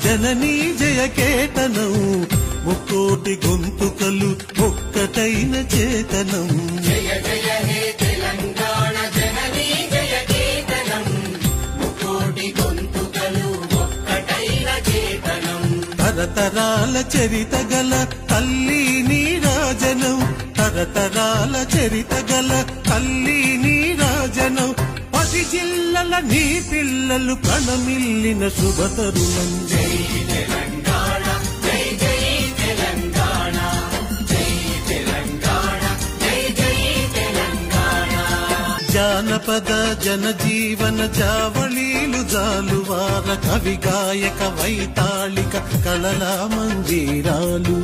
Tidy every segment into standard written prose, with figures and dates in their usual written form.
జననీ జయకేతనం ముక్కోటి గొంతుకలు ఒక్కటైన చేతనం జయ జయ హే తెలంగాణ జననీ జయకేతనం ముకోటి గొంతుకలు ఒక్కటైన చేతనం తరతరాల చరిత గల తల్లి నీరాజనం తరతరాల చరిత గల తల్లి నీరాజనం 10 జిల్లల నీ పిల్లలు ప్రణమిల్లిన శుభతరుణం జై తెలంగాణ జై జై తెలంగాణ జై తెలంగాణ జై జై తెలంగాణ జానపద జనజీవన జావళీలు జాలువార కవి గాయక వైతాళిక కళల మందిరాలు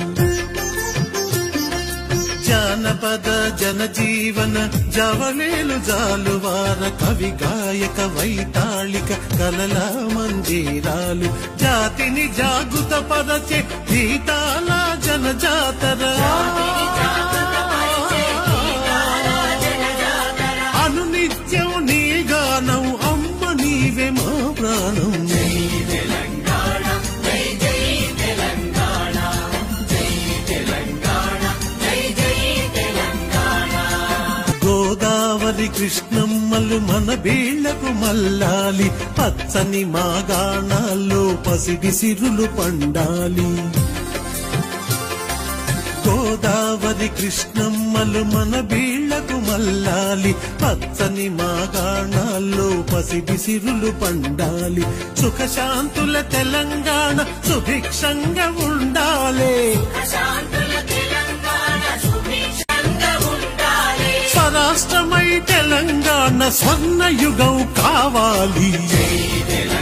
జానపద జనజీవన జావళీలు జాలువార కవి గాయక వైతాళిక కళల మందిరాలు జాతిని జాగృత పరచే గీతాల జనజాతర అనునిత్యం నీ గానం అమ్మ నీవే మా ప్రాణం జై తెలంగాణ జై జై తెలంగాణ జై తెలంగాణ జై జై తెలంగాణ గోదావరి కృష్ణమ్మలు మన బీళ్లకు మల్లాలి పచ్చని మాగాణాల్లో పసిడి సిరులు పండాలి గోదావరి కృష్ణమ్మలు మన బీళ్లకు మల్లాలి పచ్చని మాగాణాల్లో పసిడి సిరులు పండాలి సుఖశాంతుల తెలంగాణ సుభిక్షంగా ఉండాలి ప్రశాంతుల తెలంగాణ సుభిక్షంగా ఉండాలి స్వరాష్ట్రమై తెలంగాణ స్వర్ణయుగం కావాలి జై తెలంగాణ